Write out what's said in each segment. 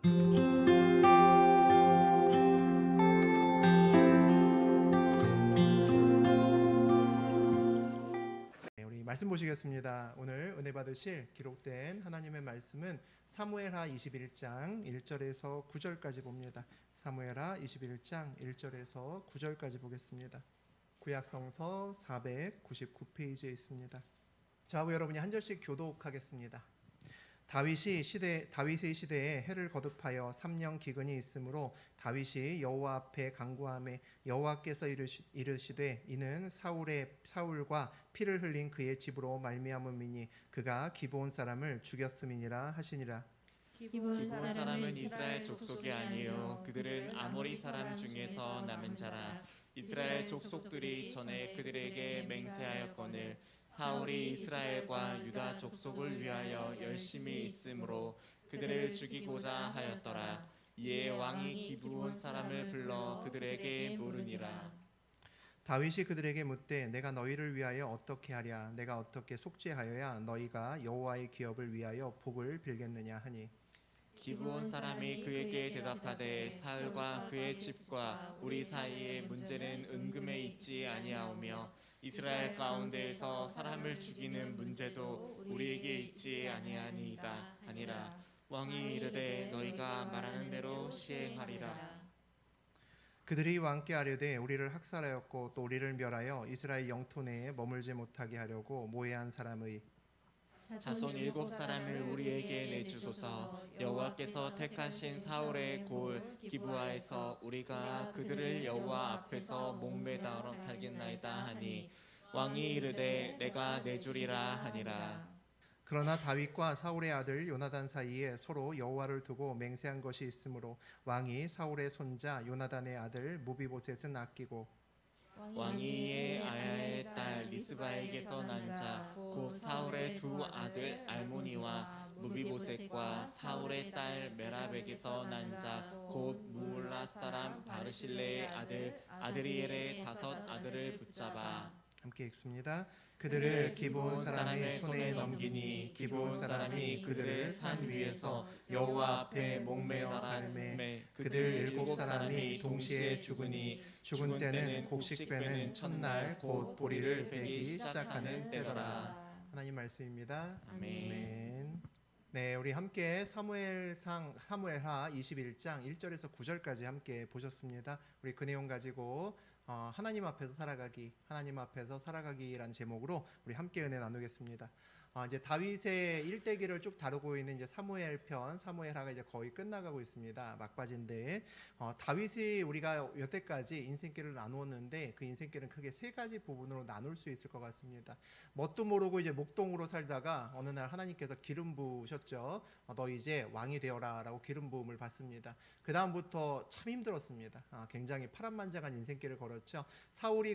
우리 말씀 보시겠습니다. 오늘 은혜 받으실 기록된 하나님의 말씀은 사무엘하 21장 1절에서 9절까지 봅니다. 사무엘하 21장 1절에서 9절까지 보겠습니다. 구약성서 499페이지에 있습니다. 저하고 여러분이 한 절씩 교독하겠습니다. 다윗의 시대에 해를 거듭하여 3년 기근이 있으므로 다윗이 여호와 앞에 간구하매 여호와께서 이르시되 이는 사울과 피를 흘린 그의 집으로 말미암음이니 그가 기브온 사람을 죽였음이니라 하시니라. 기브온 사람은 이스라엘 족속이 아니요 그들은 아모리 사람 중에서 남은 자라. 이스라엘 족속들이 전에 그들에게 맹세하였거늘 사울이 이스라엘과 유다 족속을 위하여 열심히 있으므로 그들을 죽이고자 하였더라. 이에 왕이 기브온 사람을 불러 그들에게 물으니라. 다윗이 그들에게 묻되 내가 너희를 위하여 어떻게 하랴? 내가 어떻게 속죄하여야 너희가 여호와의 기업을 위하여 복을 빌겠느냐 하니. 기브온 사람이 그에게 대답하되 사울과 그의 집과 우리 사이의 문제는 은금에 있지 아니하오며 이스라엘 가운데에서 사람을 죽이는 문제도 우리에게 있지 아니하니이다 하니라. 왕이 이르되 너희가 말하는 대로 시행하리라. 그들이 왕께 아뢰되 우리를 학살하였고 또 우리를 멸하여 이스라엘 영토 내에 머물지 못하게 하려고 모해한 사람의 자손 7사람을 우리에게 내주소서. 여호와께서 택하신 사울의 고을 기브아에서 우리가 그들을 여호와 앞에서 목매다로 달겠나이다 하니 왕이 이르되 내가 내주리라 하니라. 그러나 다윗과 사울의 아들 요나단 사이에 서로 여호와를 두고 맹세한 것이 있으므로 왕이 사울의 손자 요나단의 아들 무비보셋은 아끼고 왕이의 아야의 딸 리스바에게서 난 자 곧 사울의 두 아들 알모니와 무비보셋과 사울의 딸 메랍에게서 난 자 곧 무울라 사람 바르실레의 아들 아드리엘의 5 아들을 붙잡아 함께 읽습니다. 그들을 기브온 사람의 손에 넘기니 기브온 사람이 그들을 산 위에서 여호와 앞에 목매달매 그들 7사람이 동시에 죽으니 죽은 때는 곡식 빼는 첫날 곧 보리를 베기 시작하는 때더라. 하나님 말씀입니다. 아멘. 네, 우리 함께 사무엘하 21장 1절에서 9절까지 함께 보셨습니다. 우리 그 내용 가지고 하나님 앞에서 살아가기라는 제목으로 우리 함께 은혜 나누겠습니다. 이제 다윗의 일대기를 쭉 다루고 있는 이제 사무엘하가 이제 거의 끝나가고 있습니다. 막바지인데 다윗이 우리가 여태까지 인생길을 나누었는데 그 인생길은 크게 3가지 부분으로 나눌 수 있을 것 같습니다. 뭣도 모르고 이제 목동으로 살다가 어느 날 하나님께서 기름 부으셨죠. 너 이제 왕이 되어라라고 기름 부음을 받습니다. 그 다음부터 참 힘들었습니다. 굉장히 파란만장한 인생길을 걸었죠. 사울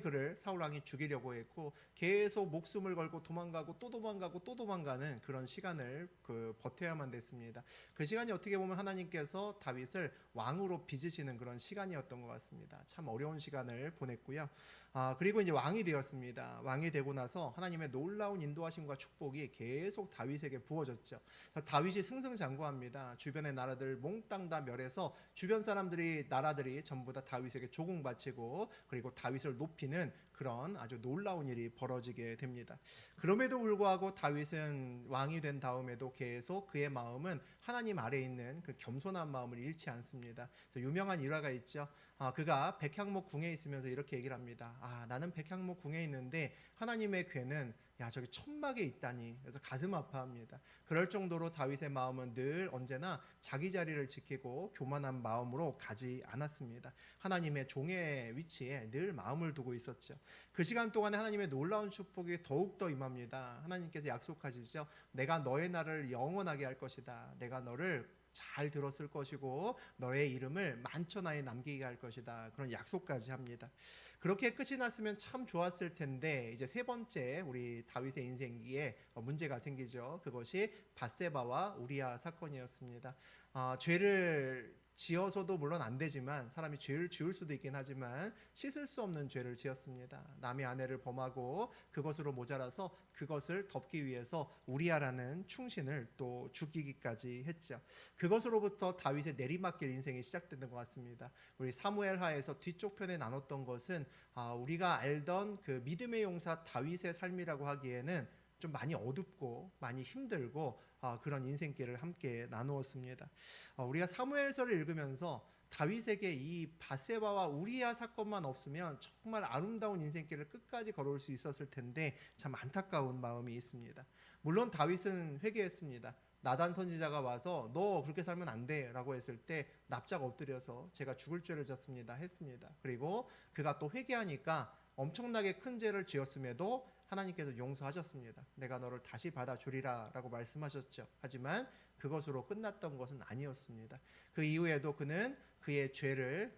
왕이 죽이려고 했고 계속 목숨을 걸고 도망가고 또 도망가는 그런 시간을 버텨야만 됐습니다. 그 시간이 어떻게 보면 하나님께서 다윗을 왕으로 빚으시는 그런 시간이었던 것 같습니다. 참 어려운 시간을 보냈고요. 그리고 이제 왕이 되었습니다. 왕이 되고 나서 하나님의 놀라운 인도하심과 축복이 계속 다윗에게 부어졌죠. 다윗이 승승장구합니다. 주변의 나라들 몽땅 다 멸해서 주변 나라들이 전부 다 다윗에게 조공바치고 그리고 다윗을 높이는 그런 아주 놀라운 일이 벌어지게 됩니다. 그럼에도 불구하고 다윗은 왕이 된 다음에도 계속 그의 마음은 하나님 아래에 있는 그 겸손한 마음을 잃지 않습니다. 유명한 일화가 있죠. 그가 백향목 궁에 있으면서 이렇게 얘기를 합니다. 나는 백향목 궁에 있는데 하나님의 궤는 저기 천막에 있다니. 그래서 가슴 아파합니다. 그럴 정도로 다윗의 마음은 늘 언제나 자기 자리를 지키고 교만한 마음으로 가지 않았습니다. 하나님의 종의 위치에 늘 마음을 두고 있었죠. 그 시간 동안에 하나님의 놀라운 축복이 더욱더 임합니다. 하나님께서 약속하시죠. 내가 너의 날을 영원하게 할 것이다. 내가 너를 잘 들었을 것이고 너의 이름을 만천하에 남기게 할 것이다. 그런 약속까지 합니다. 그렇게 끝이 났으면 참 좋았을 텐데 이제 3번째 우리 다윗의 인생기에 문제가 생기죠. 그것이 밧세바와 우리아 사건이었습니다. 죄를 지어서도 물론 안 되지만 사람이 죄를 지을 수도 있긴 하지만 씻을 수 없는 죄를 지었습니다. 남의 아내를 범하고 그것으로 모자라서 그것을 덮기 위해서 우리아라는 충신을 또 죽이기까지 했죠. 그것으로부터 다윗의 내리막길 인생이 시작되는 것 같습니다. 우리 사무엘하에서 뒤쪽 편에 나눴던 것은 우리가 알던 그 믿음의 용사 다윗의 삶이라고 하기에는 좀 많이 어둡고 많이 힘들고 그런 인생길을 함께 나누었습니다. 우리가 사무엘서를 읽으면서 다윗에게 이 바세바와 우리아 사건만 없으면 정말 아름다운 인생길을 끝까지 걸어올 수 있었을 텐데 참 안타까운 마음이 있습니다. 물론 다윗은 회개했습니다. 나단 선지자가 와서 너 그렇게 살면 안 돼 라고 했을 때 납작 엎드려서 제가 죽을 죄를 졌습니다 했습니다. 그리고 그가 또 회개하니까 엄청나게 큰 죄를 지었음에도 하나님께서 용서하셨습니다. 내가 너를 다시 받아주리라 라고 말씀하셨죠. 하지만 그것으로 끝났던 것은 아니었습니다. 그 이후에도 그는 그의 죄를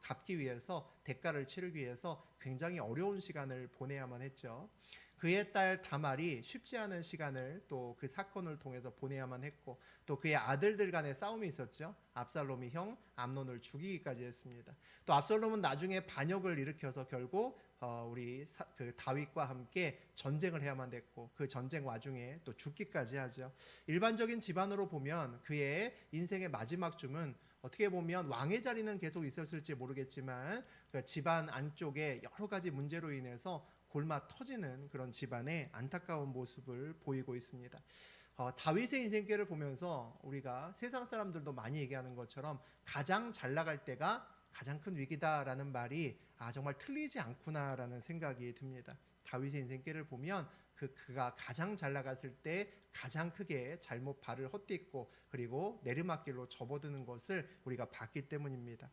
갚기 위해서 대가를 치르기 위해서 굉장히 어려운 시간을 보내야만 했죠. 그의 딸 다말이 쉽지 않은 시간을 또 그 사건을 통해서 보내야만 했고 또 그의 아들들 간의 싸움이 있었죠. 압살롬이 형 암논을 죽이기까지 했습니다. 또 압살롬은 나중에 반역을 일으켜서 결국 그 다윗과 함께 전쟁을 해야만 됐고 그 전쟁 와중에 또 죽기까지 하죠. 일반적인 집안으로 보면 그의 인생의 마지막 쯤은 어떻게 보면 왕의 자리는 계속 있었을지 모르겠지만 그 집안 안쪽에 여러 가지 문제로 인해서 골마 터지는 그런 집안의 안타까운 모습을 보이고 있습니다. 다윗의 인생길을 보면서 우리가 세상 사람들도 많이 얘기하는 것처럼 가장 잘 나갈 때가 가장 큰 위기다라는 말이 정말 틀리지 않구나라는 생각이 듭니다. 다윗의 인생길을 보면 그가 가장 잘 나갔을 때 가장 크게 잘못 발을 헛디디고 그리고 내리막길로 접어드는 것을 우리가 봤기 때문입니다.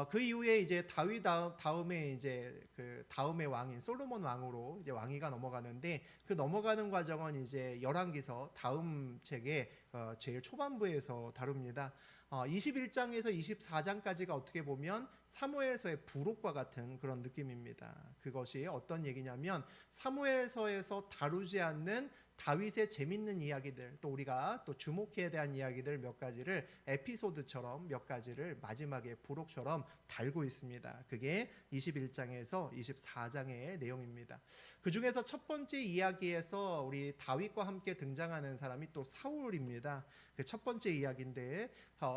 그 이후에 이제 다윗 다음에 이제 그 다음의 왕인 솔로몬 왕으로 이제 왕위가 넘어가는데 그 넘어가는 과정은 이제 열왕기서 다음 책의 제일 초반부에서 다룹니다. 21장에서 24장까지가 어떻게 보면 사무엘서의 부록과 같은 그런 느낌입니다. 그것이 어떤 얘기냐면 사무엘서에서 다루지 않는 다윗의 재밌는 이야기들 또 우리가 또 주목해야 대한 이야기들 몇 가지를 에피소드처럼 몇 가지를 마지막에 부록처럼 달고 있습니다. 그게 21장에서 24장의 내용입니다. 그 중에서 첫 번째 이야기에서 우리 다윗과 함께 등장하는 사람이 또 사울입니다. 그 첫 번째 이야기인데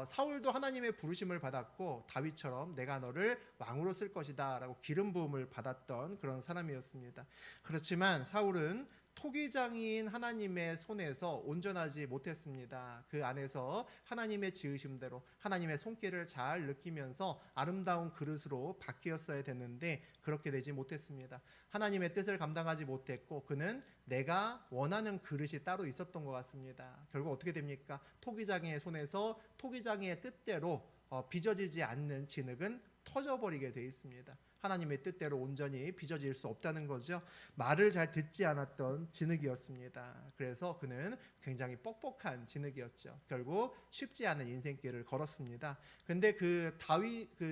사울도 하나님의 부르심을 받았고 다윗처럼 내가 너를 왕으로 쓸 것이다 라고 기름 부음을 받았던 그런 사람이었습니다. 그렇지만 사울은 토기장인 하나님의 손에서 온전하지 못했습니다. 그 안에서 하나님의 지으심대로 하나님의 손길을 잘 느끼면서 아름다운 그릇으로 바뀌었어야 됐는데 그렇게 되지 못했습니다. 하나님의 뜻을 감당하지 못했고 그는 내가 원하는 그릇이 따로 있었던 것 같습니다. 결국 어떻게 됩니까? 토기장의 손에서 토기장의 뜻대로 빚어지지 않는 진흙은 터져버리게 돼 있습니다. 하나님의 뜻대로 온전히 빚어질 수 없다는 거죠. 말을 잘 듣지 않았던 진흙이었습니다. 그래서 그는 굉장히 뻑뻑한 진흙이었죠. 결국 쉽지 않은 인생길을 걸었습니다. 근데 그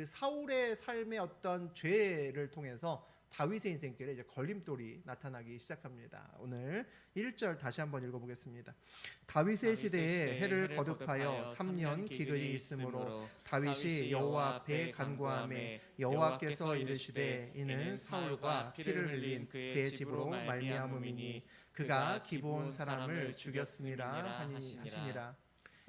사울의 삶의 어떤 죄를 통해서 다윗의 인생길에 이제 걸림돌이 나타나기 시작합니다. 오늘 1절 다시 한번 읽어보겠습니다. 다윗의 시대에 해를 거듭하여 3년 기근이 있으므로 다윗이 여호와 앞에 간구하매 여호와께서 이르시되 이는 사울과 피를 흘린 그의 집으로 말미암음이니 그가 기브온 사람을 죽였음이라 하시니라.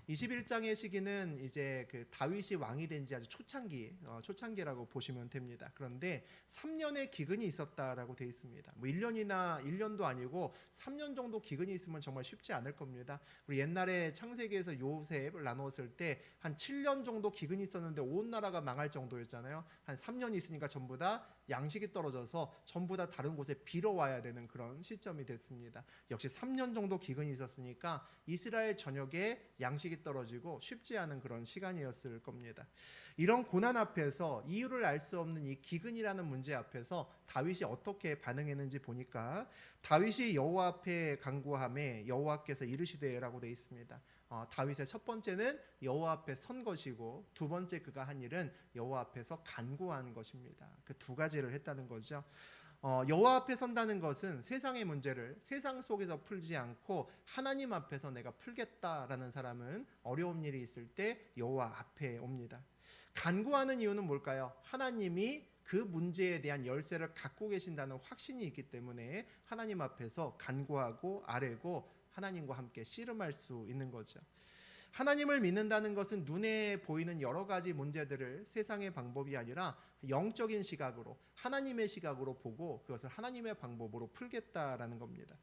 21장의 시기는 이제 그 다윗이 왕이 된 지 아주 초창기라고 보시면 됩니다. 그런데 3년의 기근이 있었다라고 되어 있습니다. 뭐 1년도 아니고 3년 정도 기근이 있으면 정말 쉽지 않을 겁니다. 우리 옛날에 창세기에서 요셉을 나눴을 때 한 7년 정도 기근이 있었는데 온 나라가 망할 정도였잖아요. 한 3년 있으니까 전부 다 양식이 떨어져서 전부 다 다른 곳에 빌어와야 되는 그런 시점이 됐습니다. 역시 3년 정도 기근이 있었으니까 이스라엘 전역에 양식이 떨어지고 쉽지 않은 그런 시간이었을 겁니다. 이런 고난 앞에서 이유를 알 수 없는 이 기근이라는 문제 앞에서 다윗이 어떻게 반응했는지 보니까 다윗이 여호와 앞에 간구하매 여호와께서 이르시되라고 되어 있습니다. 다윗의 첫 번째는 여호와 앞에 선 것이고 두 번째 그가 한 일은 여호와 앞에서 간구한 것입니다. 그 두 가지를 했다는 거죠. 여호와 앞에 선다는 것은 세상의 문제를 세상 속에서 풀지 않고 하나님 앞에서 내가 풀겠다라는 사람은 어려운 일이 있을 때 여호와 앞에 옵니다. 간구하는 이유는 뭘까요? 하나님이 그 문제에 대한 열쇠를 갖고 계신다는 확신이 있기 때문에 하나님 앞에서 간구하고 아뢰고 하나님과 함께 씨름할 수 있는 거죠. 하나님을 믿는다는 것은 눈에 보이는 여러 가지 문제들을 세상의 방법이 아니라 영적인 시각으로 하나님의 시각으로 보고 그것을 하나님의 방법으로 풀겠다라는 겁니다.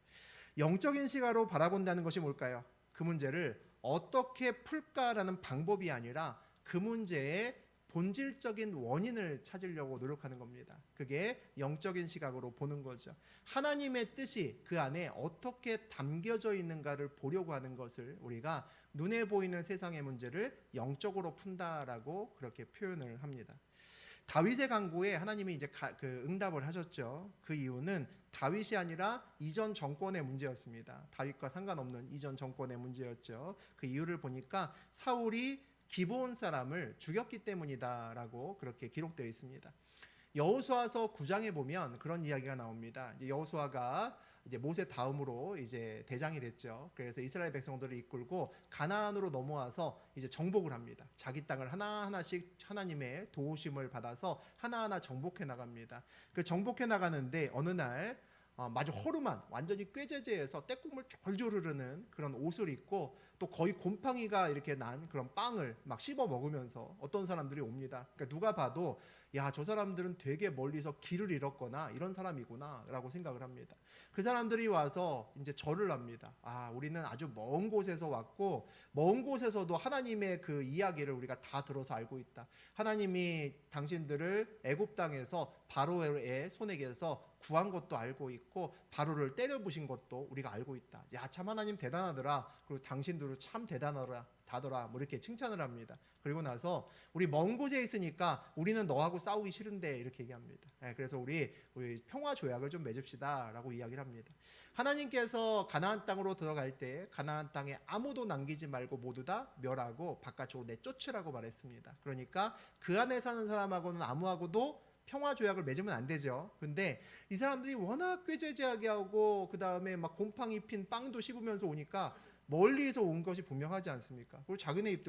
영적인 시각으로 바라본다는 것이 뭘까요? 그 문제를 어떻게 풀까라는 방법이 아니라 그 문제의 본질적인 원인을 찾으려고 노력하는 겁니다. 그게 영적인 시각으로 보는 거죠. 하나님의 뜻이 그 안에 어떻게 담겨져 있는가를 보려고 하는 것을 우리가 눈에 보이는 세상의 문제를 영적으로 푼다라고 그렇게 표현을 합니다. 다윗의 간구에 하나님이 이제 응답을 하셨죠. 그 이유는 다윗이 아니라 이전 정권의 문제였습니다. 다윗과 상관없는 이전 정권의 문제였죠. 그 이유를 보니까 사울이 기브온 사람을 죽였기 때문이다라고 그렇게 기록되어 있습니다. 여호수아서 9장에 보면 그런 이야기가 나옵니다. 여호수아가 이제 모세 다음으로 이제 대장이 됐죠. 그래서 이스라엘 백성들을 이끌고 가나안으로 넘어와서 이제 정복을 합니다. 자기 땅을 하나하나씩 하나님의 도우심을 받아서 하나하나 정복해 나갑니다. 그 정복해 나가는데 어느 날 마주 허름한 완전히 꾀제제에서 떼국물 졸졸 흐르는 그런 옷을 입고 또 거의 곰팡이가 이렇게 난 그런 빵을 막 씹어 먹으면서 어떤 사람들이 옵니다. 그러니까 누가 봐도 야, 저 사람들은 되게 멀리서 길을 잃었거나 이런 사람이구나 라고 생각을 합니다. 그 사람들이 와서 이제 절을 합니다. 아, 우리는 아주 먼 곳에서 왔고 먼 곳에서도 하나님의 그 이야기를 우리가 다 들어서 알고 있다. 하나님이 당신들을 애굽 땅에서 바로의 손에게서 구한 것도 알고 있고 바로를 때려부신 것도 우리가 알고 있다. 야, 참 하나님 대단하더라. 그리고 당신들도 참 대단하더라. 뭐 이렇게 칭찬을 합니다. 그리고 나서 우리 먼 곳에 있으니까 우리는 너하고 싸우기 싫은데 이렇게 얘기합니다. 그래서 우리 평화 조약을 좀 맺읍시다라고 이야기를 합니다. 하나님께서 가나안 땅으로 들어갈 때 가나안 땅에 아무도 남기지 말고 모두 다 멸하고 바깥쪽으로 내쫓으라고 말했습니다. 그러니까 그 안에 사는 사람하고는 아무하고도 평화 조약을 맺으면 안 되죠. 근데 이 사람들이 워낙 꾀죄죄하게 하고 그 다음에 막 곰팡이 핀 빵도 씹으면서 오니까 멀리서 온 것이 분명하지 않습니까? 그리고 자기네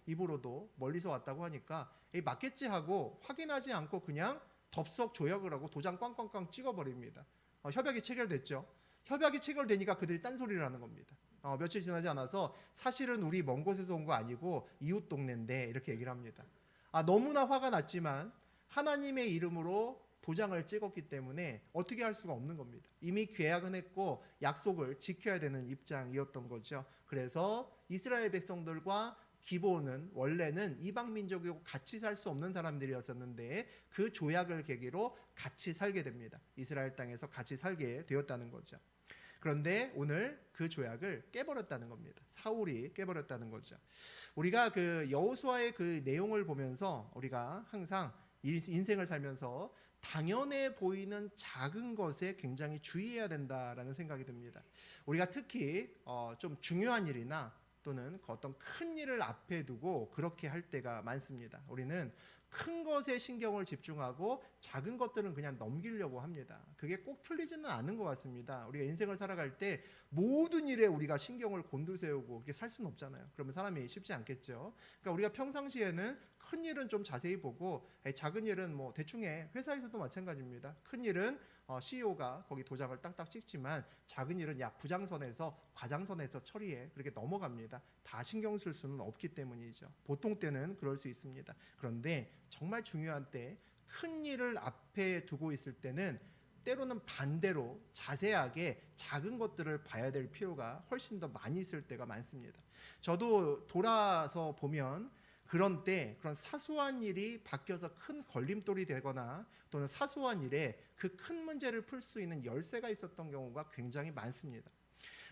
입으로도 멀리서 왔다고 하니까 맞겠지 하고 확인하지 않고 그냥 덥석 조약을 하고 도장 꽝꽝꽝 찍어버립니다. 협약이 체결됐죠. 협약이 체결되니까 그들이 딴소리를 하는 겁니다. 며칠 지나지 않아서 사실은 우리 먼 곳에서 온 거 아니고 이웃 동네인데 이렇게 얘기를 합니다. 너무나 화가 났지만 하나님의 이름으로 도장을 찍었기 때문에 어떻게 할 수가 없는 겁니다. 이미 계약은 했고 약속을 지켜야 되는 입장이었던 거죠. 그래서 이스라엘 백성들과 기브온은 원래는 이방 민족이고 같이 살 수 없는 사람들이었었는데 그 조약을 계기로 같이 살게 됩니다. 이스라엘 땅에서 같이 살게 되었다는 거죠. 그런데 오늘 그 조약을 깨버렸다는 겁니다. 사울이 깨버렸다는 거죠. 우리가 그 여호수아의 그 내용을 보면서 우리가 항상 인생을 살면서 당연해 보이는 작은 것에 굉장히 주의해야 된다라는 생각이 듭니다. 우리가 특히 좀 중요한 일이나 또는 어떤 큰 일을 앞에 두고 그렇게 할 때가 많습니다. 우리는 큰 것에 신경을 집중하고 작은 것들은 그냥 넘기려고 합니다. 그게 꼭 틀리지는 않은 것 같습니다. 우리가 인생을 살아갈 때 모든 일에 우리가 신경을 곤두세우고 그렇게 살 수는 없잖아요. 그러면 사람이 쉽지 않겠죠. 그러니까 우리가 평상시에는 큰 일은 좀 자세히 보고 작은 일은 뭐 대충 해. 회사에서도 마찬가지입니다. 큰 일은 CEO가 거기 도장을 딱딱 찍지만 작은 일은 야 부장선에서 과장선에서 처리해. 그렇게 넘어갑니다. 다 신경 쓸 수는 없기 때문이죠. 보통 때는 그럴 수 있습니다. 그런데 정말 중요한 때 큰 일을 앞에 두고 있을 때는 때로는 반대로 자세하게 작은 것들을 봐야 될 필요가 훨씬 더 많이 있을 때가 많습니다. 저도 돌아서 보면 그런 때 그런 사소한 일이 바뀌어서 큰 걸림돌이 되거나 또는 사소한 일에 그 큰 문제를 풀 수 있는 열쇠가 있었던 경우가 굉장히 많습니다.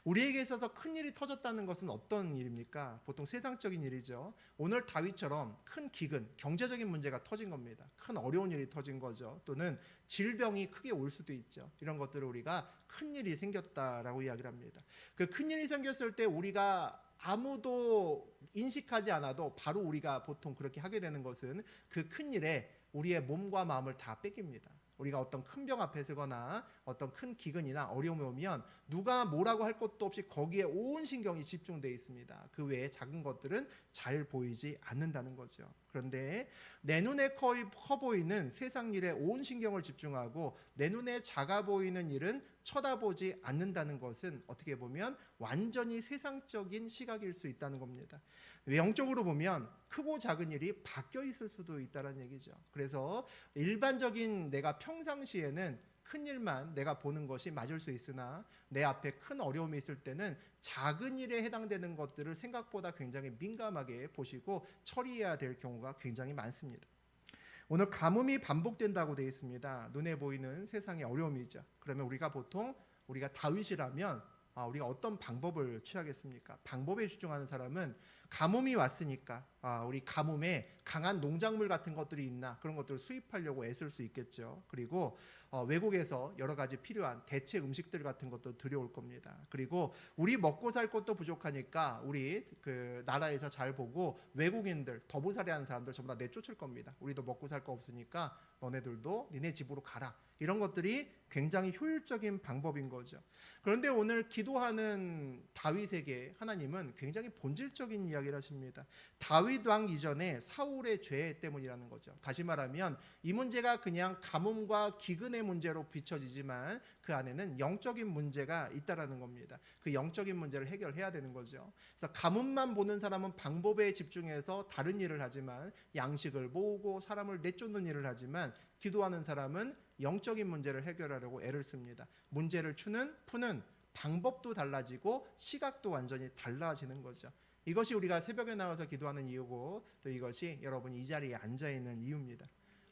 우리에게 있어서 큰 일이 터졌다는 것은 어떤 일입니까? 보통 세상적인 일이죠. 오늘 다윗처럼 큰 기근, 경제적인 문제가 터진 겁니다. 큰 어려운 일이 터진 거죠. 또는 질병이 크게 올 수도 있죠. 이런 것들을 우리가 큰 일이 생겼다라고 이야기를 합니다. 그 큰 일이 생겼을 때 우리가 아무도 인식하지 않아도 바로 우리가 보통 그렇게 하게 되는 것은 그 큰 일에 우리의 몸과 마음을 다 뺏깁니다. 우리가 어떤 큰 병 앞에 서거나 어떤 큰 기근이나 어려움이 오면 누가 뭐라고 할 것도 없이 거기에 온 신경이 집중되어 있습니다. 그 외에 작은 것들은 잘 보이지 않는다는 거죠. 그런데 내 눈에 커 보이는 세상 일에 온 신경을 집중하고 내 눈에 작아 보이는 일은 쳐다보지 않는다는 것은 어떻게 보면 완전히 세상적인 시각일 수 있다는 겁니다. 영적으로 보면 크고 작은 일이 바뀌어 있을 수도 있다는 얘기죠. 그래서 일반적인 내가 평상시에는 큰 일만 내가 보는 것이 맞을 수 있으나 내 앞에 큰 어려움이 있을 때는 작은 일에 해당되는 것들을 생각보다 굉장히 민감하게 보시고 처리해야 될 경우가 굉장히 많습니다. 오늘 가뭄이 반복된다고 되어 있습니다. 눈에 보이는 세상의 어려움이죠. 그러면 우리가 다윗이라면 우리가 어떤 방법을 취하겠습니까? 방법에 집중하는 사람은 가뭄이 왔으니까 우리 가뭄에 강한 농작물 같은 것들이 있나 그런 것들을 수입하려고 애쓸 수 있겠죠. 그리고 외국에서 여러 가지 필요한 대체 음식들 같은 것도 들여올 겁니다. 그리고 우리 먹고 살 것도 부족하니까 우리 그 나라에서 잘 보고 외국인들 더부살이하는 사람들 전부 다 내쫓을 겁니다. 우리도 먹고 살 거 없으니까 너네들도 니네 집으로 가라. 이런 것들이 굉장히 효율적인 방법인 거죠. 그런데 오늘 기도하는 다윗에게 하나님은 굉장히 본질적인 이야기를 하십니다. 다윗 왕 이전에 사울의 죄 때문이라는 거죠. 다시 말하면 이 문제가 그냥 가뭄과 기근의 문제로 비춰지지만 그 안에는 영적인 문제가 있다라는 겁니다. 그 영적인 문제를 해결해야 되는 거죠. 그래서 가뭄만 보는 사람은 방법에 집중해서 다른 일을 하지만 양식을 모으고 사람을 내쫓는 일을 하지만 기도하는 사람은 영적인 문제를 해결하려고 애를 씁니다. 문제를 푸는 방법도 달라지고 시각도 완전히 달라지는 거죠. 이것이 우리가 새벽에 나와서 기도하는 이유고 또 이것이 여러분이 이 자리에 앉아있는 이유입니다.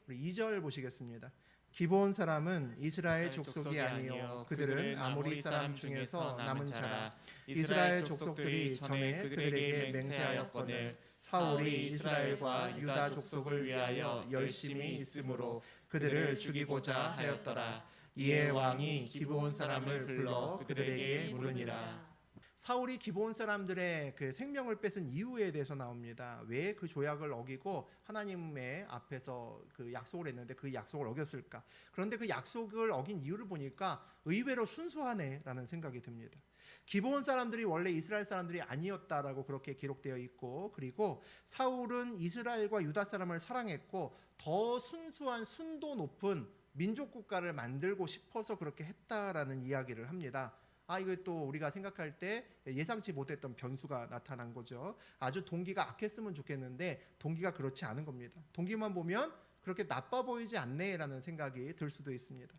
우리 2절 보시겠습니다. 기브온 사람은 이스라엘 족속이 아니요 그들은 아모리 사람 중에서 남은 자라. 이스라엘 족속들이 전에 그들에게 맹세하였거늘 사울이 이스라엘과 유다 족속을 위하여 열심히 있으므로 그들을 죽이고자 하였더라. 이에 왕이 기브온 사람을 불러 그들에게 물으니라. 사울이 기브온 사람들의 그 생명을 뺏은 이유에 대해서 나옵니다. 왜 그 조약을 어기고 하나님의 앞에서 그 약속을 했는데 그 약속을 어겼을까? 그런데 그 약속을 어긴 이유를 보니까 의외로 순수하네라는 생각이 듭니다. 기브온 사람들이 원래 이스라엘 사람들이 아니었다라고 그렇게 기록되어 있고, 그리고 사울은 이스라엘과 유다 사람을 사랑했고 더 순수한 순도 높은 민족 국가를 만들고 싶어서 그렇게 했다라는 이야기를 합니다. 이거 또 우리가 생각할 때 예상치 못했던 변수가 나타난 거죠. 아주 동기가 악했으면 좋겠는데 동기가 그렇지 않은 겁니다. 동기만 보면 그렇게 나빠 보이지 않네라는 생각이 들 수도 있습니다.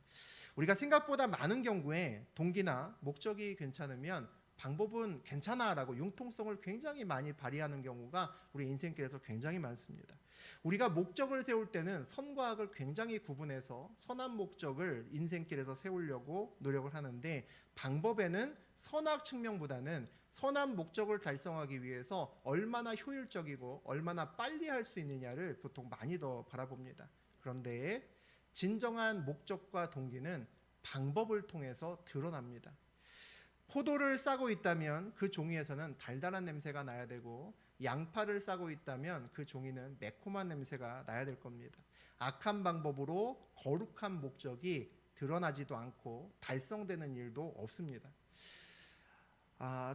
우리가 생각보다 많은 경우에 동기나 목적이 괜찮으면 방법은 괜찮아라고 융통성을 굉장히 많이 발휘하는 경우가 우리 인생길에서 굉장히 많습니다. 우리가 목적을 세울 때는 선과 악을 굉장히 구분해서 선한 목적을 인생길에서 세우려고 노력을 하는데 방법에는 선악 측면보다는 선한 목적을 달성하기 위해서 얼마나 효율적이고 얼마나 빨리 할 수 있느냐를 보통 많이 더 바라봅니다. 그런데 진정한 목적과 동기는 방법을 통해서 드러납니다. 포도를 싸고 있다면 그 종이에서는 달달한 냄새가 나야 되고 양파를 싸고 있다면 그 종이는 매콤한 냄새가 나야 될 겁니다. 악한 방법으로 거룩한 목적이 드러나지도 않고 달성되는 일도 없습니다.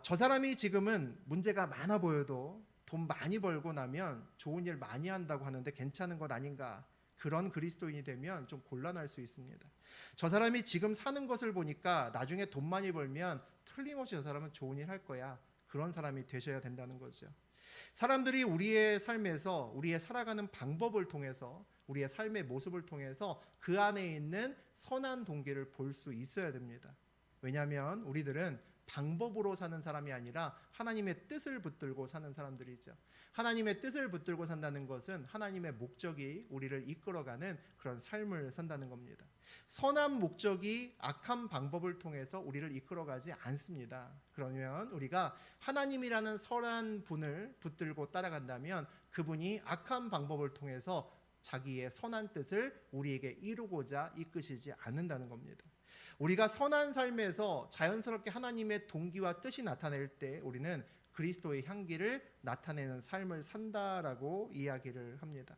저 사람이 지금은 문제가 많아 보여도 돈 많이 벌고 나면 좋은 일 많이 한다고 하는데 괜찮은 것 아닌가? 그런 그리스도인이 되면 좀 곤란할 수 있습니다. 저 사람이 지금 사는 것을 보니까 나중에 돈 많이 벌면 틀림없이 저 사람은 좋은 일 할 거야. 그런 사람이 되셔야 된다는 거죠. 사람들이 우리의 삶에서 우리의 살아가는 방법을 통해서 우리의 삶의 모습을 통해서 그 안에 있는 선한 동기를 볼 수 있어야 됩니다. 왜냐하면 우리들은 방법으로 사는 사람이 아니라 하나님의 뜻을 붙들고 사는 사람들이죠. 하나님의 뜻을 붙들고 산다는 것은 하나님의 목적이 우리를 이끌어가는 그런 삶을 산다는 겁니다. 선한 목적이 악한 방법을 통해서 우리를 이끌어가지 않습니다. 그러면 우리가 하나님이라는 선한 분을 붙들고 따라간다면 그분이 악한 방법을 통해서 자기의 선한 뜻을 우리에게 이루고자 이끄시지 않는다는 겁니다. 우리가 선한 삶에서 자연스럽게 하나님의 동기와 뜻이 나타낼 때 우리는 그리스도의 향기를 나타내는 삶을 산다라고 이야기를 합니다.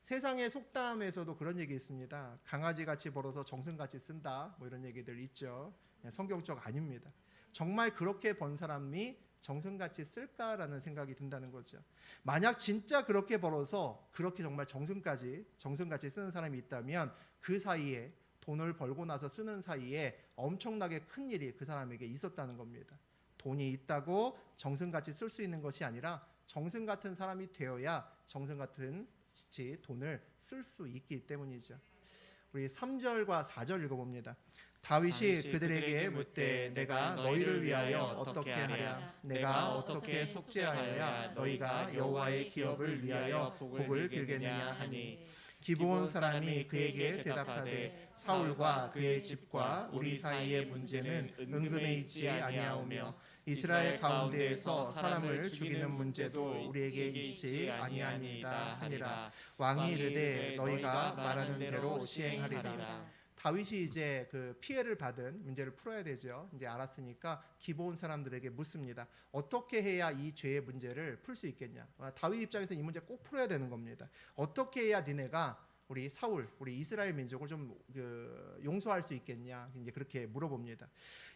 세상의 속담에서도 그런 얘기 있습니다. 강아지같이 벌어서 정승같이 쓴다, 뭐 이런 얘기들 있죠. 성경적 아닙니다. 정말 그렇게 번 사람이 정승같이 쓸까라는 생각이 든다는 거죠. 만약 진짜 그렇게 벌어서 그렇게 정말 정승같이 쓰는 사람이 있다면 그 사이에 돈을 벌고 나서 쓰는 사이에 엄청나게 큰 일이 그 사람에게 있었다는 겁니다. 돈이 있다고 정승같이 쓸 수 있는 것이 아니라 정승 같은 사람이 되어야 정승 같은 돈을 쓸 수 있기 때문이죠. 우리 3절과 4절 읽어봅니다. 다윗이 그들에게 묻되 내가 너희를 위하여 어떻게 하랴? 내가 어떻게 속죄하여야 너희가 여호와의 기업을 위하여 복을 빌겠느냐 하니 기브온 사람이 그에게 대답하되 사울과 그의 집과 우리 사이의 문제는 은금에 있지 아니하오며 이스라엘 가운데에서 사람을 죽이는 문제도 우리에게 있지 아니하니이다 하니라. 왕이 이르되 너희가 말하는 대로 시행하리라. 다윗이 이제 그 피해를 받은 문제를 풀어야 되죠. 이제 알았으니까 기브온 사람들에게 묻습니다. 어떻게 해야 이 죄의 문제를 풀 수 있겠냐? 다윗 입장에서 이 문제 꼭 풀어야 되는 겁니다. 어떻게 해야 니네가 우리 사울, 우리 이스라엘 민족을 좀 용서할 수 있겠냐? 이제 그렇게 물어봅니다.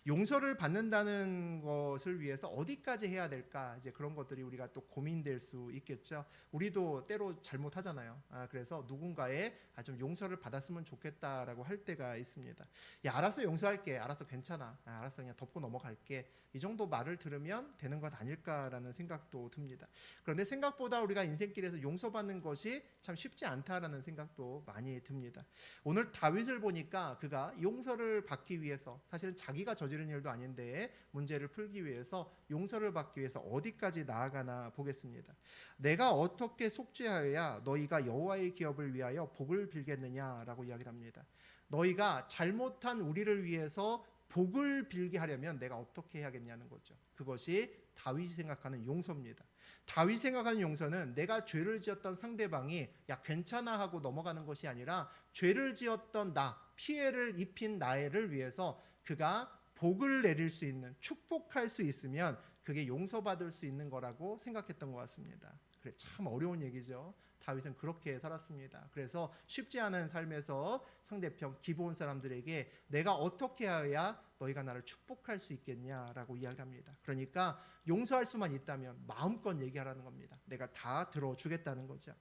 용서를 받는다는 것을 위해서 어디까지 해야 될까? 이제 그런 것들이 우리가 또 고민될 수 있겠죠. 우리도 때로 잘못하잖아요. 그래서 누군가의 좀 용서를 받았으면 좋겠다라고 할 때가 있습니다. 야, 알았어, 용서할게. 알았어, 괜찮아. 알았어, 그냥 덮고 넘어갈게. 이 정도 말을 들으면 되는 것 아닐까라는 생각도 듭니다. 그런데 생각보다 우리가 인생길에서 용서받는 것이 참 쉽지 않다라는 생각도 많이 듭니다. 오늘 다윗을 보니까 그가 용서를 받기 위해서, 사실은 자기가 저지른 일도 아닌데 문제를 풀기 위해서 용서를 받기 위해서 어디까지 나아가나 보겠습니다. 내가 어떻게 속죄하여야 너희가 여호와의 기업을 위하여 복을 빌겠느냐라고 이야기를 합니다. 너희가 잘못한 우리를 위해서 복을 빌게 하려면 내가 어떻게 해야겠냐는 거죠. 그것이 다윗이 생각하는 용서입니다. 다윗이 생각하는 용서는 내가 죄를 지었던 상대방이 야 괜찮아 하고 넘어가는 것이 아니라 죄를 지었던 나, 피해를 입힌 나를 위해서 그가 복을 내릴 수 있는, 축복할 수 있으면 그게 용서받을 수 있는 거라고 생각했던 것 같습니다. 그래, 참 어려운 얘기죠. 다윗은 그렇게 살았습니다. 그래서 쉽지 않은 삶에서 상대편 기브온 사람들에게 내가 어떻게 해야 너희가 나를 축복할 수 있겠냐라고 이야기합니다. 그러니까 용서할 수만 있다면 마음껏 얘기하라는 겁니다. 내가 다 들어주겠다는 거죠.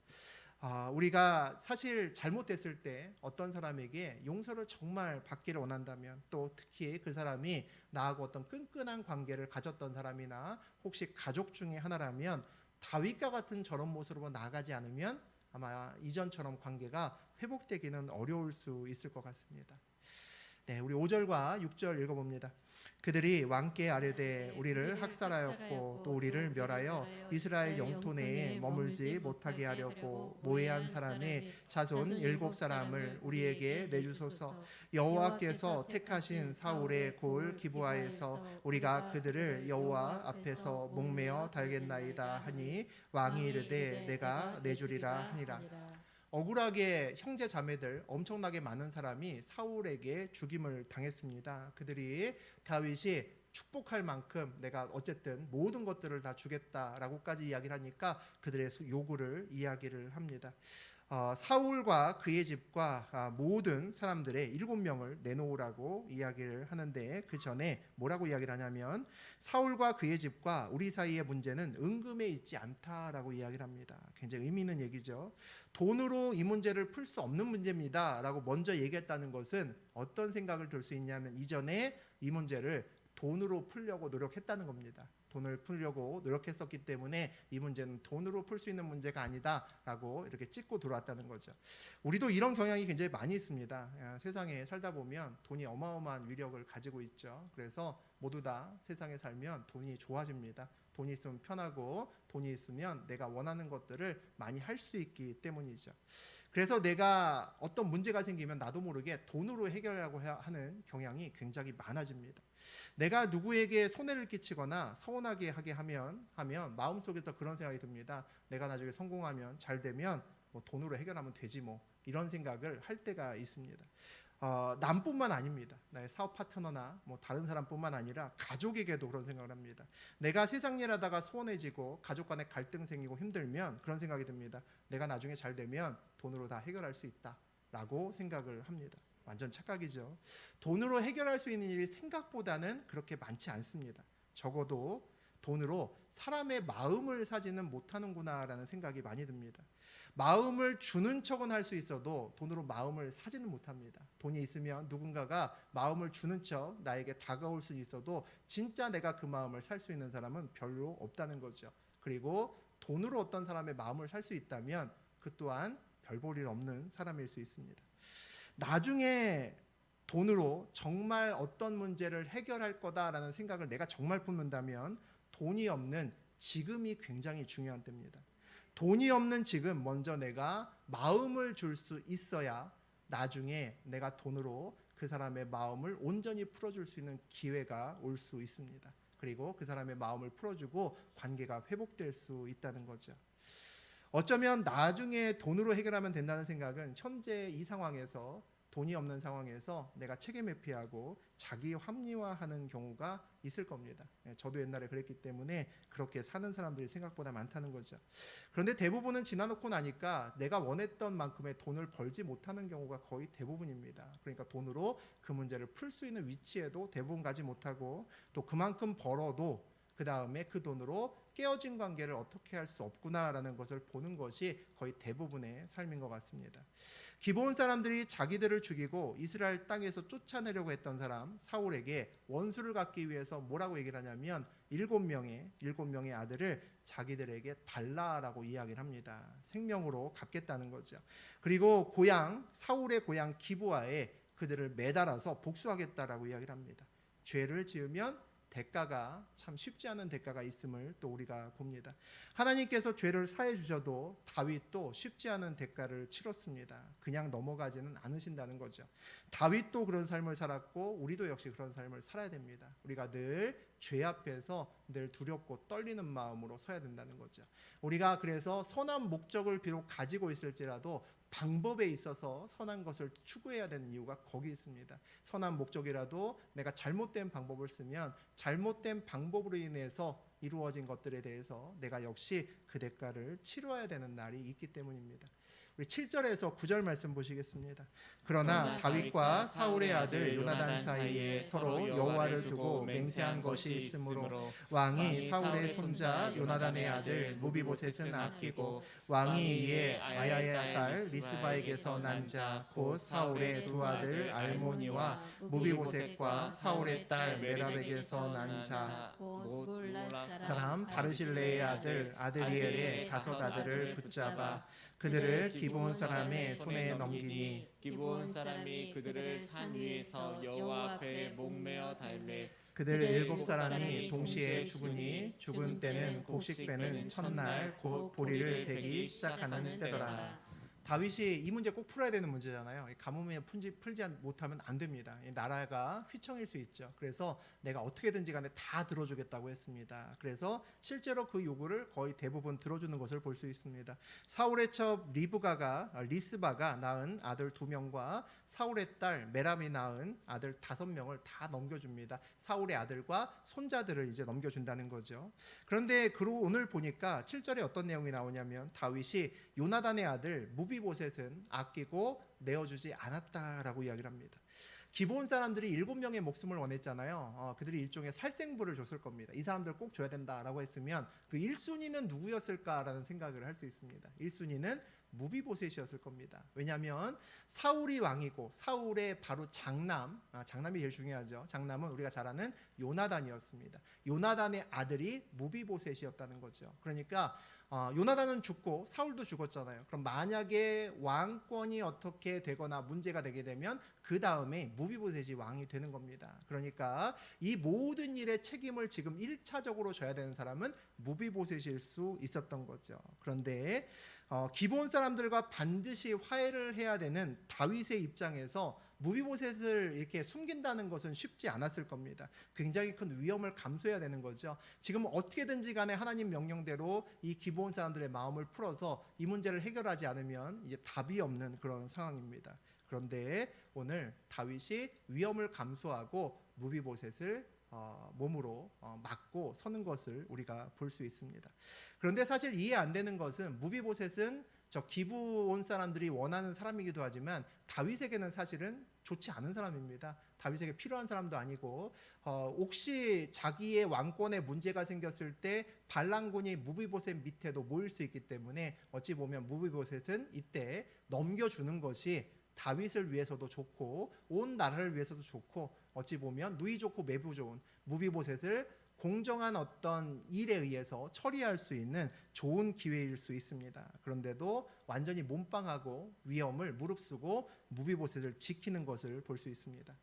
우리가 사실 잘못됐을 때 어떤 사람에게 용서를 정말 받기를 원한다면, 또 특히 그 사람이 나하고 어떤 끈끈한 관계를 가졌던 사람이나 혹시 가족 중에 하나라면 다윗과 같은 저런 모습으로 나아가지 않으면 아마 이전처럼 관계가 회복되기는 어려울 수 있을 것 같습니다. 네, 우리 5절과 6절 읽어봅니다. 그들이 왕께 아뢰되 우리를 학살하였고 또 우리를 멸하여 이스라엘 영토 내에 머물지 못하게 하려고 모해한 사람의 자손 7사람을 우리에게 내주소서. 여호와께서 택하신 사울의 골 기브아에서 우리가 그들을 여호와 앞에서 목매어 달겠나이다 하니 왕이 이르되 내가 내주리라 하니라. 억울하게 형제 자매들 엄청나게 많은 사람이 사울에게 죽임을 당했습니다. 그들이 다윗이 축복할 만큼 내가 어쨌든 모든 것들을 다 주겠다라고까지 이야기를 하니까 그들의 요구를 이야기를 합니다. 사울과 그의 집과 모든 사람들의 7명을 내놓으라고 이야기를 하는데, 그 전에 뭐라고 이야기를 하냐면 사울과 그의 집과 우리 사이의 문제는 은금에 있지 않다라고 이야기를 합니다. 굉장히 의미 있는 얘기죠. 돈으로 이 문제를 풀 수 없는 문제입니다 라고 먼저 얘기했다는 것은 어떤 생각을 들 수 있냐면 이전에 이 문제를 돈으로 풀려고 노력했다는 겁니다. 돈을 풀려고 노력했었기 때문에 이 문제는 돈으로 풀 수 있는 문제가 아니다라고 이렇게 짚고 들어왔다는 거죠. 우리도 이런 경향이 굉장히 많이 있습니다. 세상에 살다 보면 돈이 어마어마한 위력을 가지고 있죠. 그래서 모두 다 세상에 살면 돈이 좋아집니다. 돈이 있으면 편하고 돈이 있으면 내가 원하는 것들을 많이 할 수 있기 때문이죠. 그래서 내가 어떤 문제가 생기면 나도 모르게 돈으로 해결하려고 하는 경향이 굉장히 많아집니다. 내가 누구에게 손해를 끼치거나 서운하게 하게 하면 마음속에서 그런 생각이 듭니다. 내가 나중에 성공하면 잘 되면 뭐 돈으로 해결하면 되지 뭐, 이런 생각을 할 때가 있습니다. 남뿐만 아닙니다. 나의 사업 파트너나 뭐 다른 사람뿐만 아니라 가족에게도 그런 생각을 합니다. 내가 세상 일하다가 소원해지고 가족 간에 갈등 생기고 힘들면 그런 생각이 듭니다. 내가 나중에 잘 되면 돈으로 다 해결할 수 있다라고 생각을 합니다. 완전 착각이죠. 돈으로 해결할 수 있는 일이 생각보다는 그렇게 많지 않습니다. 적어도 돈으로 사람의 마음을 사지는 못하는구나라는 생각이 많이 듭니다. 마음을 주는 척은 할 수 있어도 돈으로 마음을 사지는 못합니다. 돈이 있으면 누군가가 마음을 주는 척 나에게 다가올 수 있어도 진짜 내가 그 마음을 살 수 있는 사람은 별로 없다는 거죠. 그리고 돈으로 어떤 사람의 마음을 살 수 있다면 그 또한 별 볼 일 없는 사람일 수 있습니다. 나중에 돈으로 정말 어떤 문제를 해결할 거다라는 생각을 내가 정말 품는다면 돈이 없는 지금이 굉장히 중요한 때입니다. 돈이 없는 지금 먼저 내가 마음을 줄 수 있어야 나중에 내가 돈으로 그 사람의 마음을 온전히 풀어줄 수 있는 기회가 올 수 있습니다. 그리고 그 사람의 마음을 풀어주고 관계가 회복될 수 있다는 거죠. 어쩌면 나중에 돈으로 해결하면 된다는 생각은 현재 이 상황에서 돈이 없는 상황에서 내가 책임 회피하고 자기 합리화하는 경우가 있을 겁니다. 저도 옛날에 그랬기 때문에 그렇게 사는 사람들이 생각보다 많다는 거죠. 그런데 대부분은 지나놓고 나니까 내가 원했던 만큼의 돈을 벌지 못하는 경우가 거의 대부분입니다. 그러니까 돈으로 그 문제를 풀 수 있는 위치에도 대부분 가지 못하고 또 그만큼 벌어도 그 다음에 그 돈으로 깨어진 관계를 어떻게 할 수 없구나라는 것을 보는 것이 거의 대부분의 삶인 것 같습니다. 기브온 사람들이 자기들을 죽이고 이스라엘 땅에서 쫓아내려고 했던 사람 사울에게 원수를 갚기 위해서 뭐라고 얘기를 하냐면 7명의 아들을 자기들에게 달라라고 이야기를 합니다. 생명으로 갚겠다는 거죠. 그리고 사울의 고향 기브아에 그들을 매달아서 복수하겠다라고 이야기를 합니다. 죄를 지으면 대가가 참 쉽지 않은 대가가 있음을 또 우리가 봅니다. 하나님께서 죄를 사해 주셔도 다윗도 쉽지 않은 대가를 치렀습니다. 그냥 넘어가지는 않으신다는 거죠. 다윗도 그런 삶을 살았고 우리도 역시 그런 삶을 살아야 됩니다. 우리가 늘 죄 앞에서 늘 두렵고 떨리는 마음으로 서야 된다는 거죠. 우리가 그래서 선한 목적을 비록 가지고 있을지라도 방법에 있어서 선한 것을 추구해야 되는 이유가 거기 있습니다. 선한 목적이라도 내가 잘못된 방법을 쓰면 잘못된 방법으로 인해서 이루어진 것들에 대해서 내가 역시 그 대가를 치러야 되는 날이 있기 때문입니다. 우리 7절에서 9절 말씀 보시겠습니다. 그러나 다윗과 사울의 아들 요나단 사이에 서로 여호와를 두고 맹세한 것이 있으므로 왕이 사울의 손자 요나단의 아들 무비보셋은 아끼고 왕이 이에 아야의 딸 리스바에게서 난 자 곧 사울의 두 아들 알모니와 무비보셋과 사울의 딸 메랍에게서 난 자 곧 몰라 사람 바르실레의 아들 아드리엘의 5 아들을 붙잡아 그들을 기브온 사람의 손에 넘기니 기브온 사람이 그들을 산 위에서 여호와 앞에 목매어 달매 그들 7사람이 동시에 죽으니 죽은 때는 곡식 빼는 첫날 곧 보리를 베기 시작하는 때더라. 다윗이 이 문제 꼭 풀어야 되는 문제잖아요. 가뭄에 풀지 못하면 안 됩니다. 나라가 휘청일 수 있죠. 그래서 내가 어떻게든지 간에 다 들어주겠다고 했습니다. 그래서 실제로 그 요구를 거의 대부분 들어주는 것을 볼 수 있습니다. 사울의 첩 리스바가 낳은 아들 2명과 사울의 딸 메람이 낳은 아들 5명을 다 넘겨줍니다. 사울의 아들과 손자들을 이제 넘겨준다는 거죠. 그런데 오늘 보니까 7절에 어떤 내용이 나오냐면 다윗이 요나단의 아들 무비보셋은 아끼고 내어주지 않았다라고 이야기를 합니다. 기브온 사람들이 7명의 목숨을 원했잖아요. 그들이 일종의 살생부를 줬을 겁니다. 이 사람들 꼭 줘야 된다라고 했으면 그 1순위는 누구였을까라는 생각을 할 수 있습니다. 1순위는 무비보셋이었을 겁니다. 왜냐하면 사울이 왕이고 사울의 바로 장남이 제일 중요하죠. 장남은 우리가 잘 아는 요나단이었습니다. 요나단의 아들이 무비보셋이었다는 거죠. 그러니까 요나단은 죽고 사울도 죽었잖아요. 그럼 만약에 왕권이 어떻게 되거나 문제가 되게 되면 그 다음에 무비보셋이 왕이 되는 겁니다. 그러니까 이 모든 일의 책임을 지금 1차적으로 져야 되는 사람은 무비보셋일 수 있었던 거죠. 그런데 기브온 사람들과 반드시 화해를 해야 되는 다윗의 입장에서 무비보셋을 이렇게 숨긴다는 것은 쉽지 않았을 겁니다. 굉장히 큰 위험을 감수해야 되는 거죠. 지금 어떻게든지 간에 하나님 명령대로 이 기브온 사람들의 마음을 풀어서 이 문제를 해결하지 않으면 이제 답이 없는 그런 상황입니다. 그런데 오늘 다윗이 위험을 감수하고 무비보셋을 몸으로 막고 서는 것을 우리가 볼 수 있습니다. 그런데 사실 이해 안 되는 것은 무비보셋은 저 기브온 사람들이 원하는 사람이기도 하지만 다윗에게는 사실은 좋지 않은 사람입니다. 다윗에게 필요한 사람도 아니고 혹시 자기의 왕권에 문제가 생겼을 때 반란군이 무비보셋 밑에도 모일 수 있기 때문에 어찌 보면 무비보셋은 이때 넘겨주는 것이 다윗을 위해서도 좋고 온 나라를 위해서도 좋고 어찌 보면 누이 좋고 매부 좋은 무비보셋을 공정한 어떤 일에 의해서 처리할 수 있는 좋은 기회일 수 있습니다. 그런데도 완전히 몸빵하고 위험을 무릅쓰고 무비보셋을 지키는 것을 볼 수 있습니다.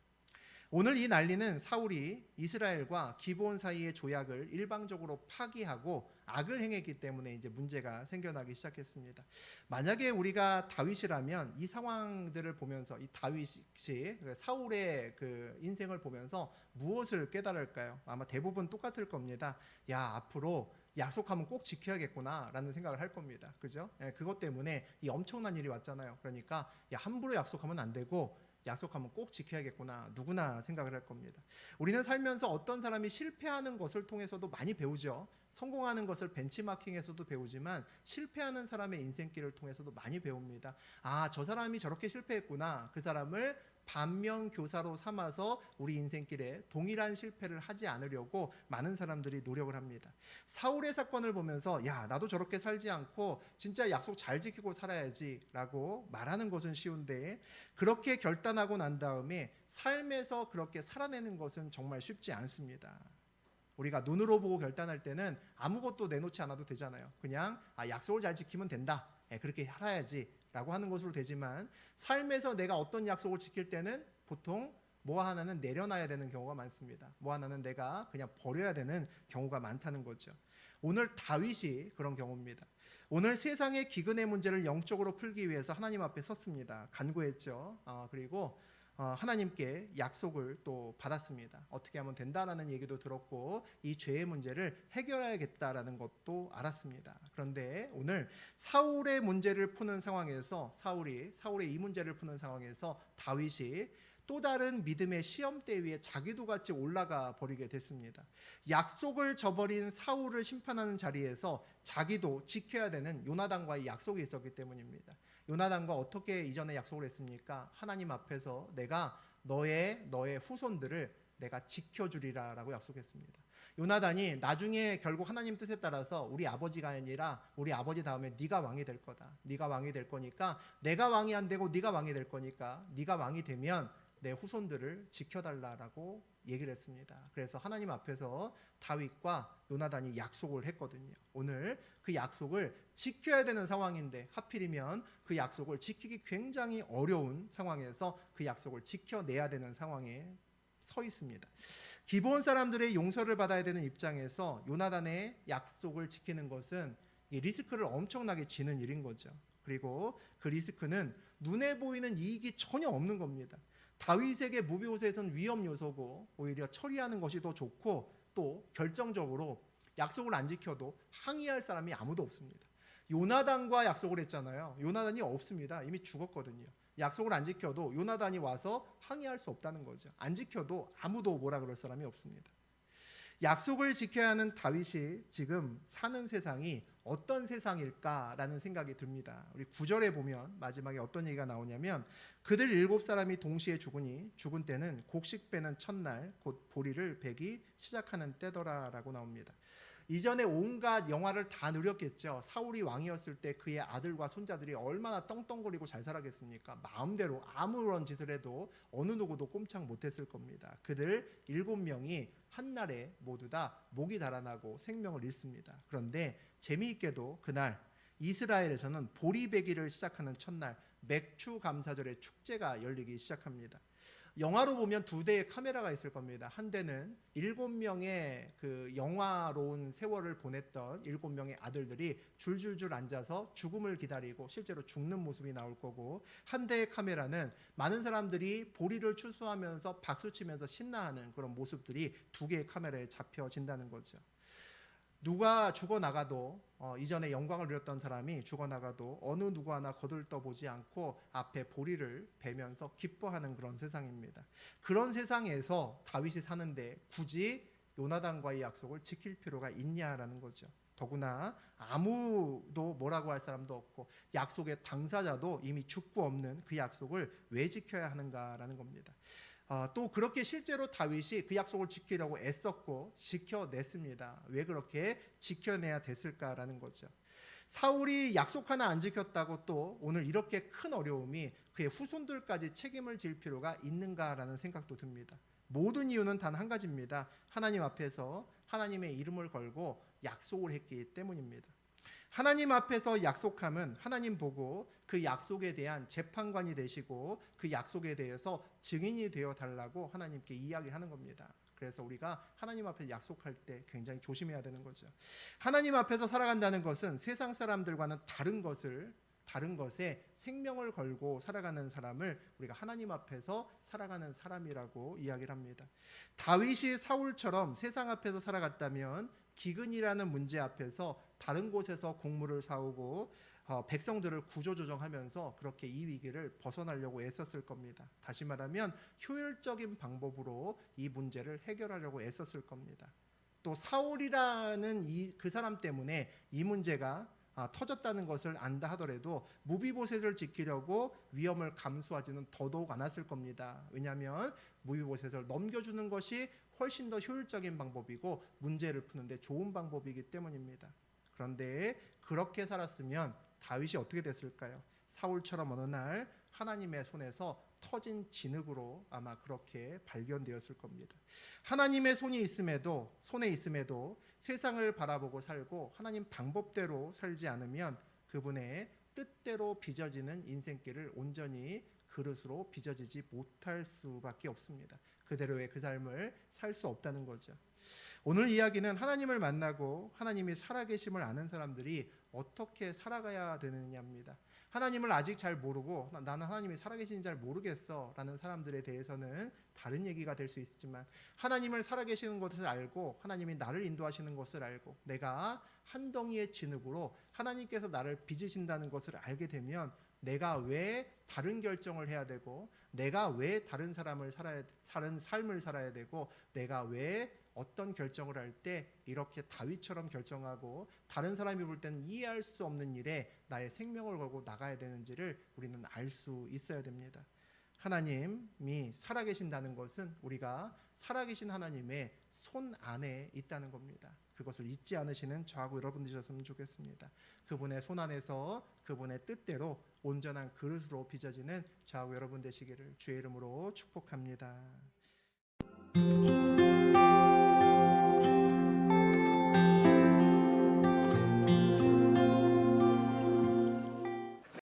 오늘 이 난리는 사울이 이스라엘과 기브온 사이의 조약을 일방적으로 파기하고 악을 행했기 때문에 이제 문제가 생겨나기 시작했습니다. 만약에 우리가 다윗이라면 이 상황들을 보면서 이 다윗이 사울의 그 인생을 보면서 무엇을 깨달을까요? 아마 대부분 똑같을 겁니다. 야, 앞으로 약속하면 꼭 지켜야겠구나라는 생각을 할 겁니다. 그죠? 그것 때문에 이 엄청난 일이 왔잖아요. 그러니까 야, 함부로 약속하면 안 되고 약속하면 꼭 지켜야겠구나 누구나 생각을 할 겁니다. 우리는 살면서 어떤 사람이 실패하는 것을 통해서도 많이 배우죠. 성공하는 것을 벤치마킹에서도 배우지만 실패하는 사람의 인생길을 통해서도 많이 배웁니다. 아, 저 사람이 저렇게 실패했구나. 그 사람을 반면 교사로 삼아서 우리 인생길에 동일한 실패를 하지 않으려고 많은 사람들이 노력을 합니다. 사울의 사건을 보면서 야, 나도 저렇게 살지 않고 진짜 약속 잘 지키고 살아야지 라고 말하는 것은 쉬운데 그렇게 결단하고 난 다음에 삶에서 그렇게 살아내는 것은 정말 쉽지 않습니다. 우리가 눈으로 보고 결단할 때는 아무것도 내놓지 않아도 되잖아요. 그냥 약속을 잘 지키면 된다. 그렇게 살아야지 라고 하는 것으로 되지만 삶에서 내가 어떤 약속을 지킬 때는 보통 뭐 하나는 내려놔야 되는 경우가 많습니다. 뭐 하나는 내가 그냥 버려야 되는 경우가 많다는 거죠. 오늘 다윗이 그런 경우입니다. 오늘 세상의 기근의 문제를 영적으로 풀기 위해서 하나님 앞에 섰습니다. 간구했죠. 그리고 하나님께 약속을 또 받았습니다. 어떻게 하면 된다라는 얘기도 들었고 이 죄의 문제를 해결해야겠다라는 것도 알았습니다. 그런데 오늘 사울의 문제를 푸는 상황에서 사울의 이 문제를 푸는 상황에서 다윗이 또 다른 믿음의 시험대 위에 자기도 같이 올라가 버리게 됐습니다. 약속을 저버린 사울을 심판하는 자리에서 자기도 지켜야 되는 요나단과의 약속이 있었기 때문입니다. 요나단과 어떻게 이전에 약속을 했습니까? 하나님 앞에서 내가 너의 후손들을 내가 지켜주리라 라고 약속했습니다. 요나단이 나중에 결국 하나님 뜻에 따라서 우리 아버지가 아니라 우리 아버지 다음에 네가 왕이 될 거다. 네가 왕이 될 거니까 내가 왕이 안 되고 네가 왕이 될 거니까 네가 왕이 되면 내 후손들을 지켜달라라고 얘기를 했습니다. 그래서 하나님 앞에서 다윗과 요나단이 약속을 했거든요. 오늘 그 약속을 지켜야 되는 상황인데 하필이면 그 약속을 지키기 굉장히 어려운 상황에서 그 약속을 지켜내야 되는 상황에 서 있습니다. 기브온 사람들의 용서를 받아야 되는 입장에서 요나단의 약속을 지키는 것은 리스크를 엄청나게 지는 일인 거죠. 그리고 그 리스크는 눈에 보이는 이익이 전혀 없는 겁니다. 다윗에게 무비보셋은 위험 요소고 오히려 처리하는 것이 더 좋고 또 결정적으로 약속을 안 지켜도 항의할 사람이 아무도 없습니다. 요나단과 약속을 했잖아요. 요나단이 없습니다. 이미 죽었거든요. 약속을 안 지켜도 요나단이 와서 항의할 수 없다는 거죠. 안 지켜도 아무도 뭐라 그럴 사람이 없습니다. 약속을 지켜야 하는 다윗이 지금 사는 세상이 어떤 세상일까라는 생각이 듭니다. 우리 9절에 보면 마지막에 어떤 얘기가 나오냐면 그들 7사람이 동시에 죽으니 죽은 때는 곡식 빼는 첫날 곧 보리를 베기 시작하는 때더라라고 나옵니다. 이전에 온갖 영화를 다 누렸겠죠. 사울이 왕이었을 때 그의 아들과 손자들이 얼마나 떵떵거리고 잘 살아겠습니까? 마음대로 아무런 짓을 해도 어느 누구도 꼼짝 못했을 겁니다. 그들 7명이 한날에 모두 다 목이 달아나고 생명을 잃습니다. 그런데 재미있게도 그날 이스라엘에서는 보리배기를 시작하는 첫날 맥주 감사절의 축제가 열리기 시작합니다. 영화로 보면 2대의 카메라가 있을 겁니다. 한 대는 7명의 그 영화로운 세월을 보냈던 7명의 아들들이 줄줄줄 앉아서 죽음을 기다리고 실제로 죽는 모습이 나올 거고, 한 대의 카메라는 많은 사람들이 보리를 추수하면서 박수치면서 신나하는 그런 모습들이 2개의 카메라에 잡혀진다는 거죠. 누가 죽어나가도 이전에 영광을 누렸던 사람이 죽어나가도 어느 누구 하나 거들떠보지 않고 앞에 보리를 베면서 기뻐하는 그런 세상입니다. 그런 세상에서 다윗이 사는데 굳이 요나단과의 약속을 지킬 필요가 있냐라는 거죠. 더구나 아무도 뭐라고 할 사람도 없고 약속의 당사자도 이미 죽고 없는 그 약속을 왜 지켜야 하는가라는 겁니다. 또 그렇게 실제로 다윗이 그 약속을 지키려고 애썼고 지켜냈습니다. 왜 그렇게 지켜내야 됐을까라는 거죠. 사울이 약속 하나 안 지켰다고 또 오늘 이렇게 큰 어려움이 그의 후손들까지 책임을 질 필요가 있는가라는 생각도 듭니다. 모든 이유는 단 한 가지입니다. 하나님 앞에서 하나님의 이름을 걸고 약속을 했기 때문입니다. 하나님 앞에서 약속함은 하나님 보고 그 약속에 대한 재판관이 되시고 그 약속에 대해서 증인이 되어 달라고 하나님께 이야기하는 겁니다. 그래서 우리가 하나님 앞에 약속할 때 굉장히 조심해야 되는 거죠. 하나님 앞에서 살아간다는 것은 세상 사람들과는 다른 것에 생명을 걸고 살아가는 사람을 우리가 하나님 앞에서 살아가는 사람이라고 이야기를 합니다. 다윗이 사울처럼 세상 앞에서 살아갔다면 기근이라는 문제 앞에서 다른 곳에서 곡물을 사오고 백성들을 구조조정하면서 그렇게 이 위기를 벗어나려고 애썼을 겁니다. 다시 말하면 효율적인 방법으로 이 문제를 해결하려고 애썼을 겁니다. 또 사울이라는 그 사람 때문에 이 문제가 터졌다는 것을 안다 하더라도 무비보셋을 지키려고 위험을 감수하지는 더더욱 않았을 겁니다. 왜냐하면 무비보셋을 넘겨주는 것이 훨씬 더 효율적인 방법이고 문제를 푸는데 좋은 방법이기 때문입니다. 그런데 그렇게 살았으면 다윗이 어떻게 됐을까요? 사울처럼 어느 날 하나님의 손에서 터진 진흙으로 아마 그렇게 발견되었을 겁니다. 하나님의 손에 있음에도 세상을 바라보고 살고 하나님 방법대로 살지 않으면 그분의 뜻대로 빚어지는 인생길을 온전히 그릇으로 빚어지지 못할 수밖에 없습니다. 그대로의 그 삶을 살 수 없다는 거죠. 오늘 이야기는 하나님을 만나고 하나님이 살아계심을 아는 사람들이 어떻게 살아가야 되느냐입니다. 하나님을 아직 잘 모르고 나는 하나님이 살아계신지 잘 모르겠어 라는 사람들에 대해서는 다른 얘기가 될 수 있지만 하나님을 살아계시는 것을 알고 하나님이 나를 인도하시는 것을 알고 내가 한 덩이의 진흙으로 하나님께서 나를 빚으신다는 것을 알게 되면 내가 왜 다른 결정을 해야 되고 내가 왜 다른 삶을 살아야 되고 내가 왜 어떤 결정을 할 때 이렇게 다윗처럼 결정하고 다른 사람이 볼 때는 이해할 수 없는 일에 나의 생명을 걸고 나가야 되는지를 우리는 알 수 있어야 됩니다. 하나님이 살아계신다는 것은 우리가 살아계신 하나님의 손 안에 있다는 겁니다. 그것을 잊지 않으시는 저하고 여러분 되셨으면 좋겠습니다. 그분의 손 안에서 그분의 뜻대로 온전한 그릇으로 빚어지는 저하고 여러분 되시기를 주의 이름으로 축복합니다.